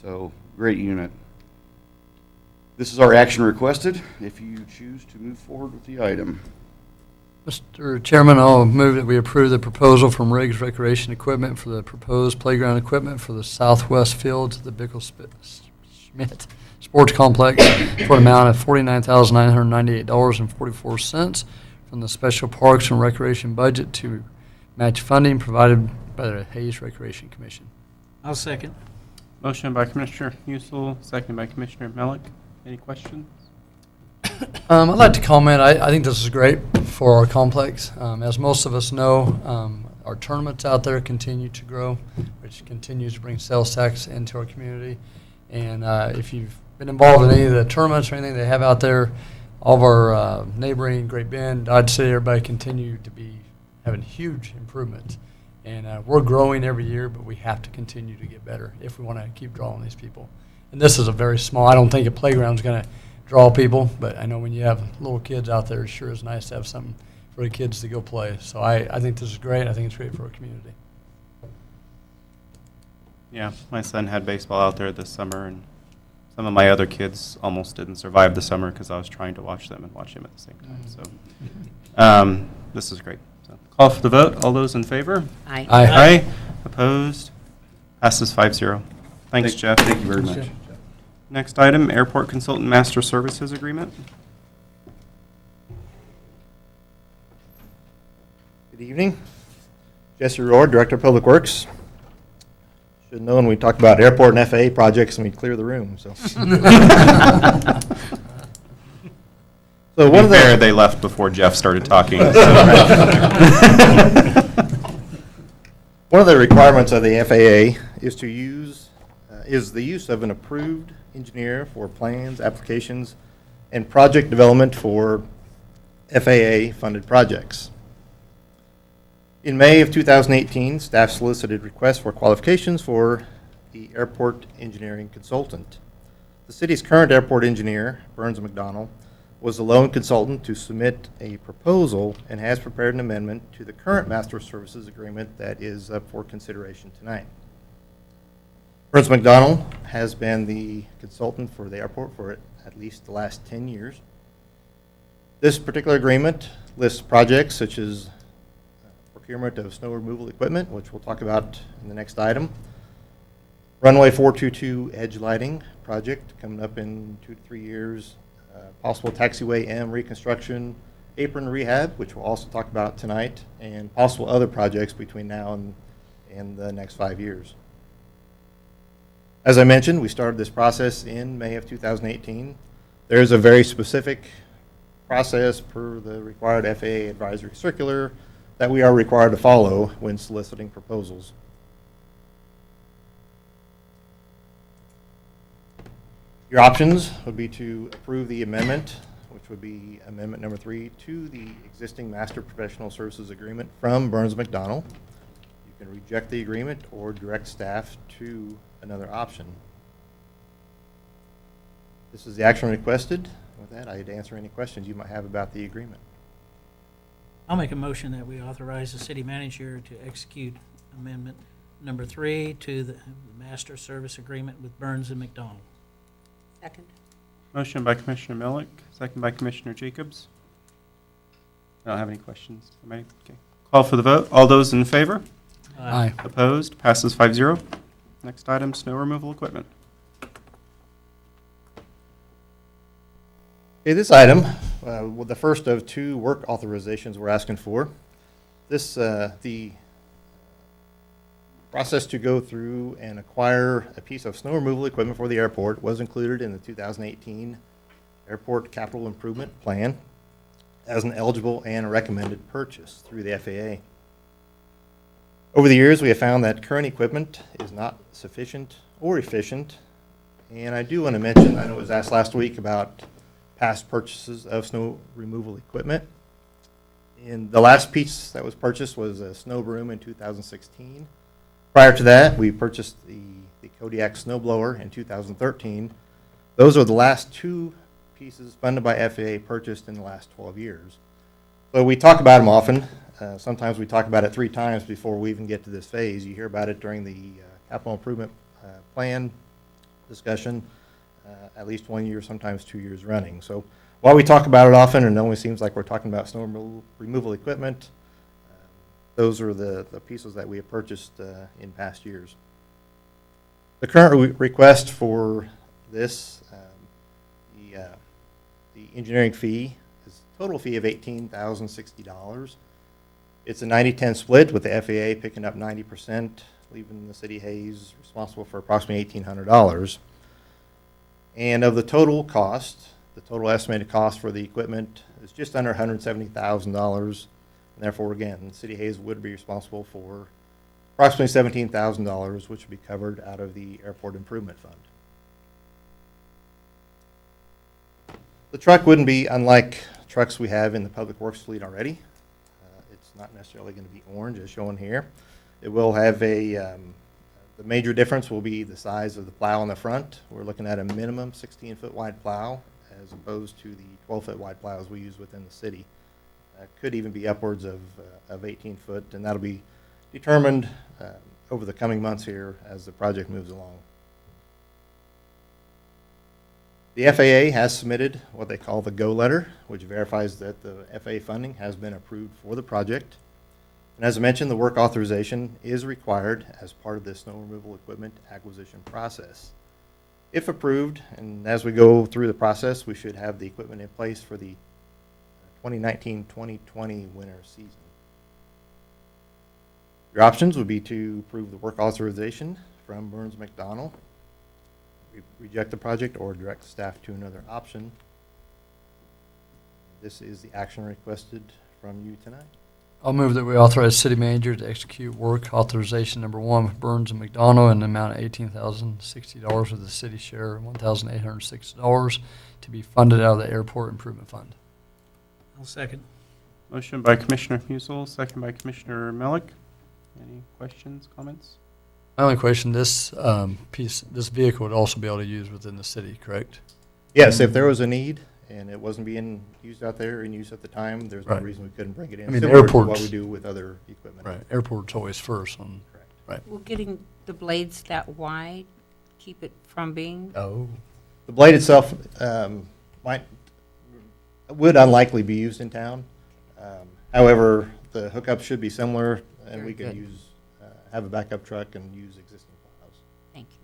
so great unit. This is our action requested if you choose to move forward with the item. Mr. Chairman, I'll move that we approve the proposal from Riggs Recreation Equipment for the proposed playground equipment for the southwest field to the Bickle-Schmidt Sports Complex for an amount of $49,998.44 from the Special Parks and Recreation budget to match funding provided by the Hayes Recreation Commission. I'll second. Motion by Commissioner Musil, second by Commissioner Melick. Any questions? I'd like to comment, I think this is great for our complex. As most of us know, our tournaments out there continue to grow, which continues to bring sales tax into our community. And if you've been involved in any of the tournaments or anything they have out there, all of our neighboring Great Bend, Dodge City, everybody continue to be having huge improvements. And we're growing every year, but we have to continue to get better if we want to keep drawing these people. And this is a very small, I don't think a playground's going to draw people, but I know when you have little kids out there, it sure is nice to have something for the kids to go play. So I think this is great. I think it's great for our community. Yeah, my son had baseball out there this summer, and some of my other kids almost didn't survive the summer because I was trying to watch them and watch him at the same time. So this is great. So, call for the vote. All those in favor? Aye. Aye. Opposed? Passes 5-0. Thanks, Jeff. Thank you very much. Next item, Airport Consultant Master Services Agreement. Good evening. Jesse Rohr, Director of Public Works. Should have known we talked about airport and FAA projects and we clear the room, so. So one of the They left before Jeff started talking. one of the requirements of the FAA is to use the use of an approved engineer for plans, applications, and project development for FAA-funded projects. In May of 2018, staff solicited requests for qualifications for the airport engineering consultant. The city's current airport engineer, Burns McDonnell, was the lone consultant to submit a proposal and has prepared an amendment to the current master services agreement that is up for consideration tonight. Burns McDonnell has been the consultant for the airport for at least the last 10 years. This particular agreement lists projects such as procurement of snow removal equipment, which we'll talk about in the next item. Runway 422 edge lighting project coming up in 2 to 3 years. Possible taxiway M reconstruction, apron rehab, which we'll also talk about tonight, and possible other projects between now and the next 5 years. As I mentioned, we started this process in May of 2018. There's a very specific process per the required FAA advisory circular that we are required to follow when soliciting proposals. Your options would be to approve the amendment, which would be amendment number 3 to the existing master professional services agreement from Burns McDonnell. You can reject the agreement or direct staff to another option. This is the action requested. With that, I'd answer any questions you might have about the agreement. I'll make a motion that we authorize the city manager to execute amendment number 3 to the master service agreement with Burns and McDonnell. Second. Motion by Commissioner Melick, second by Commissioner Jacobs. I don't have any questions. Anybody? Okay. Call for the vote. All those in favor? Aye. Opposed? Passes 5-0. Next item, snow removal equipment. Okay, this item well, the first of two work authorizations we're asking for. The process to go through and acquire a piece of snow removal equipment for the airport was included in the 2018 Airport Capital Improvement Plan as an eligible and recommended purchase through the FAA. Over the years, we have found that current equipment is not sufficient or efficient. And I do want to mention, I know it was asked last week about past purchases of snow removal equipment. And the last piece that was purchased was a snow broom in 2016. Prior to that, we purchased the Kodiak snow blower in 2013. Those are the last two pieces funded by FAA purchased in the last 12 years. So we talk about them often. Sometimes we talk about it 3 times before we even get to this phase. You hear about it during the capital improvement plan discussion, at least 1 year, sometimes 2 years running. So while we talk about it often, and it only seems like we're talking about snow removal equipment, those are the pieces that we have purchased in past years. The current request for this, the engineering fee, is a total fee of $18,060. It's a 90-10 split, with the FAA picking up 90%, leaving the city of Hayes responsible for approximately $1,800. And of the total cost, the total estimated cost for the equipment is just under $170,000. And therefore, again, the city of Hayes would be responsible for approximately $17,000, which would be covered out of the Airport Improvement Fund. The truck wouldn't be unlike trucks we have in the public works fleet already. It's not necessarily going to be orange, as shown here. It will have the major difference will be the size of the plow on the front. We're looking at a minimum 16-foot wide plow, as opposed to the 12-foot wide plows we use within the city. Could even be upwards of 18 foot, and that'll be determined over the coming months here as the project moves along. The FAA has submitted what they call the GO letter, which verifies that the FAA funding has been approved for the project. And as I mentioned, the work authorization is required as part of the snow removal equipment acquisition process. If approved, and as we go through the process, we should have the equipment in place for the 2019-2020 winter season. Your options would be to approve the work authorization from Burns McDonnell, reject the project, or direct staff to another option. This is the action requested from you tonight. I'll move that we authorize city manager to execute work authorization number 1 with Burns and McDonough in the amount of $18,060 with the city share of $1,806 to be funded out of the Airport Improvement Fund. I'll second. Motion by Commissioner Musel, second by Commissioner Melick. Any questions, comments? My only question, this vehicle would also be able to use within the city, correct? Yes, if there was a need and it wasn't being used out there and used at the time, there's no Right. reason we couldn't bring it in. I mean, similar to what airports- we do with other equipment. Right, airport's always first on, Correct. right. Will getting the blades that wide keep it from being? Oh. The blade itself would unlikely be used in town. However, the hookup should be similar, and Very we can good. use, have a backup truck and use existing plows. Thank you.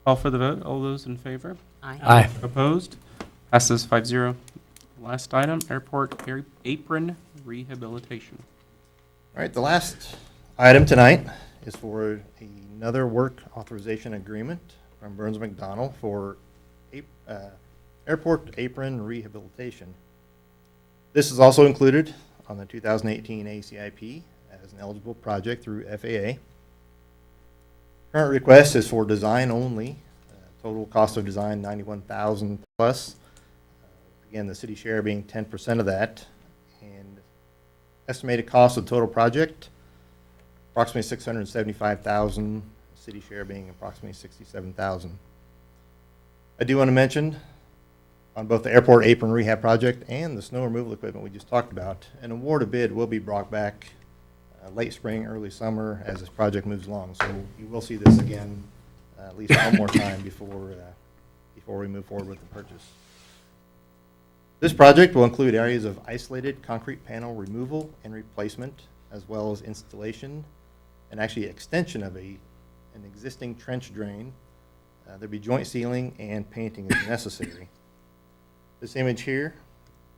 Call for the vote. All those in favor? Aye. Opposed? Passes 5-0. Last item, airport apron rehabilitation. All right, the last item tonight is for another work authorization agreement from Burns McDonnell for airport apron rehabilitation. This is also included on the 2018 ACIP as an eligible project through FAA. Current request is for design only. Total cost of design $91,000 plus. Again, the city share being 10% of that, and estimated cost of the total project approximately $675,000. City share being approximately $67,000. I do want to mention, on both the airport apron rehab project and the snow removal equipment we just talked about, an award of bid will be brought back late spring, early summer as this project moves along. So you will see this again at least one more time before we move forward with the purchase. This project will include areas of isolated concrete panel removal and replacement, as well as installation and actually extension of an existing trench drain. There'll be joint sealing and painting as necessary. This image here,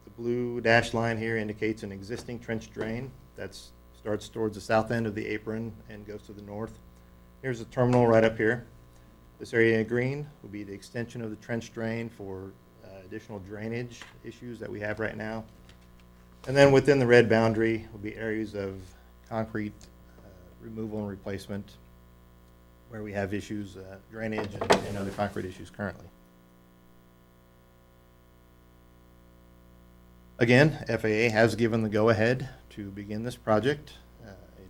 the blue dashed line here indicates an existing trench drain that starts towards the south end of the apron and goes to the north. Here's a terminal right up here. This area in green will be the extension of the trench drain for additional drainage issues that we have right now. And then within the red boundary will be areas of concrete removal and replacement where we have issues, drainage and other concrete issues currently. Again, FAA has given the go-ahead to begin this project.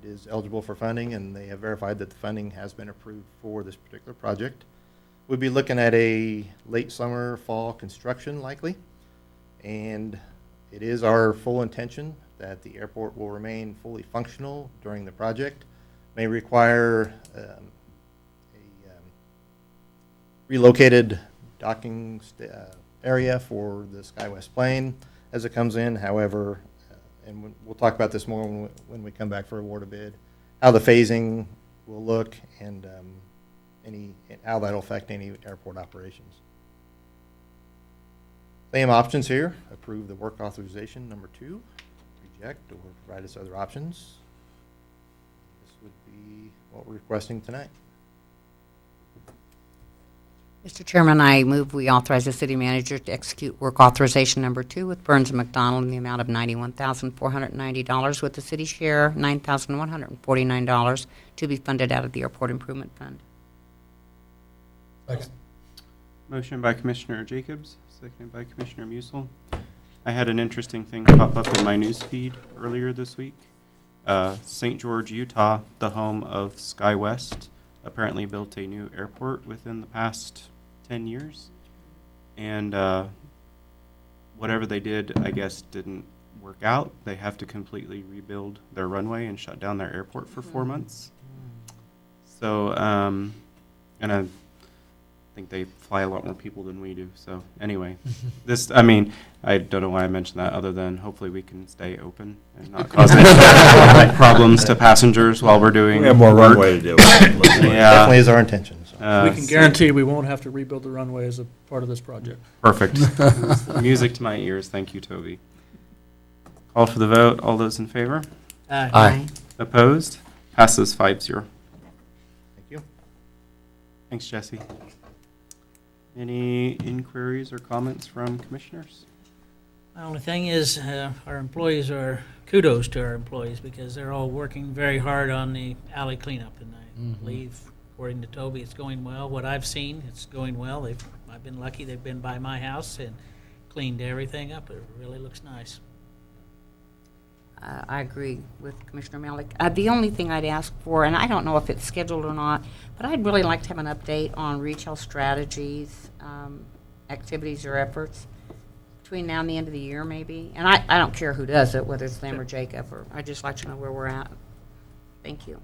It is eligible for funding, and they have verified that the funding has been approved for this particular project. We'll be looking at a late summer, fall construction likely, and it is our full intention that the airport will remain fully functional during the project. May require a relocated docking area for the SkyWest plane as it comes in. However, and we'll talk about this more when we come back for award of bid, how the phasing will look and how that'll affect any airport operations. Same options here: approve the work authorization number 2, reject, or provide us other options. This would be what we're requesting tonight. Mr. Chairman, I move we authorize the city manager to execute work authorization number 2 with Burns and McDonald in the amount of $91,490, with the city share $9,149 to be funded out of the Airport Improvement Fund. Second. Motion by Commissioner Jacobs, seconded by Commissioner Musil. I had an interesting thing pop up in my news feed earlier this week. St. George, Utah, the home of SkyWest, apparently built a new airport within the past 10 years. And whatever they did, I guess, didn't work out. They have to completely rebuild their runway and shut down their airport for 4 months. So, and I think they fly a lot more people than we do. So anyway, I mean, I don't know why I mentioned that other than hopefully we can stay open and not cause any problems to passengers while we're doing We have more work. runway to do. Definitely Definitely is our intention. So. We can guarantee we won't have to rebuild the runway as a part of this project. Perfect. Music to my ears. Thank you, Toby. Call for the vote. All those in favor? Aye. Opposed? Passes 5-0. Thank you. Thanks, Jesse. Any inquiries or comments from commissioners? The only thing is, our employees kudos to our employees because they're all working very hard on the alley cleanup. And I believe, according to Toby, it's going well. What I've seen, it's going well. I've been lucky. They've been by my house and cleaned everything up. It really looks nice. I agree with Commissioner Malik. The only thing I'd ask for, and I don't know if it's scheduled or not, but I'd really like to have an update on retail strategies, activities or efforts between now and the end of the year maybe. And I don't care who does it, whether it's them or Jacob, or I'd just like to know where we're at. Thank you.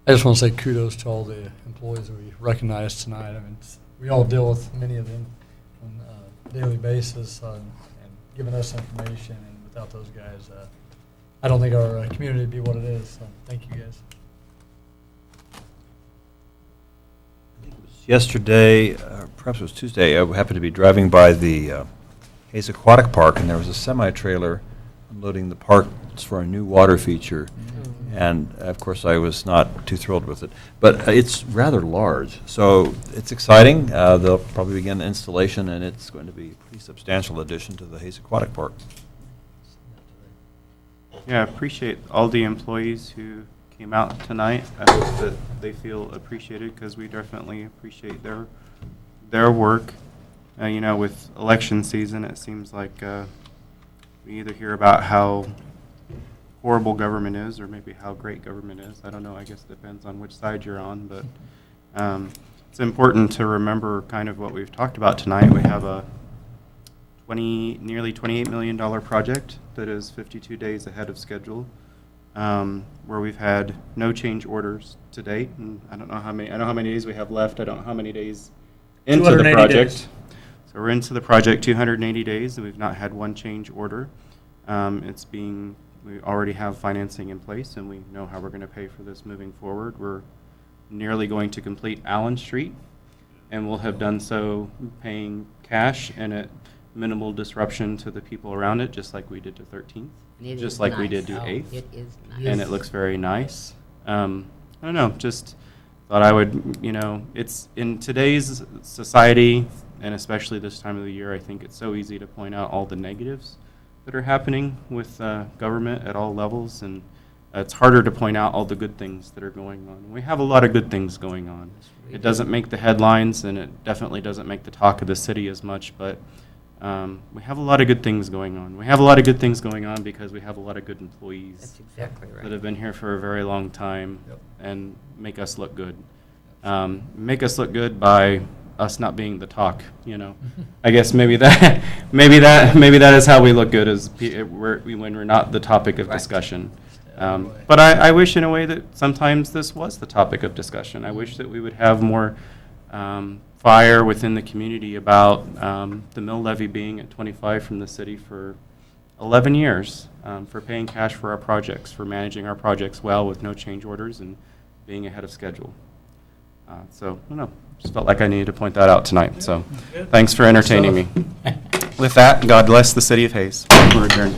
I just want to say kudos to all the employees that we recognized tonight. I mean, we all deal with many of them on a daily basis and giving us information. And without those guys, I don't think our community would be what it is. So thank you guys. Yesterday, perhaps it was Tuesday, I happened to be driving by the Hayes Aquatic Park, and there was a semi-trailer unloading the parts for a new water feature. And, of course, I was not too thrilled with it. But it's rather large, so it's exciting. They'll probably begin the installation, and it's going to be a pretty substantial addition to the Hayes Aquatic Park. Yeah, I appreciate all the employees who came out tonight. I hope that they feel appreciated because we definitely appreciate their work. You know, with election season, it seems like we either hear about how horrible government is or maybe how great government is. I don't know. I guess it depends on which side you're on. But it's important to remember kind of what we've talked about tonight. We have a nearly $28 million project that is 52 days ahead of schedule, where we've had no change orders to date. And I don't know how many. I know how many days we have left. I don't know how many days into the project. Days. So we're into the project 280 days, and we've not had one change order. We already have financing in place, and we know how we're going to pay for this moving forward. We're nearly going to complete Allen Street, and we'll have done so paying cash and at minimal disruption to the people around it, just like we did to 13th, And it just is like we nice. did to Oh, 8th. It is And nice. it looks very nice. I don't know, just thought I would, it's in today's society, and especially this time of the year, I think it's so easy to point out all the negatives that are happening with government at all levels, and it's harder to point out all the good things that are going on. We have a lot of good things going on. It doesn't make the headlines, and it definitely doesn't make the talk of the city as much, but we have a lot of good things going on. We have a lot of good things going on because we have a lot of good employees That's exactly that right. have been here for a very long time and make us look good. Make us look good by us not being the talk, I guess maybe that is how we look good, is when we're not the topic of Right. discussion. But I wish in a way that sometimes this was the topic of discussion. I wish that we would have more fire within the community about the mill levy being at 25 from the city for 11 years, for paying cash for our projects, for managing our projects well with no change orders and being ahead of schedule. So, I don't know, just felt like I needed to point that out tonight. So, thanks for entertaining me. With that, God bless the city of Hayes. We're adjourned.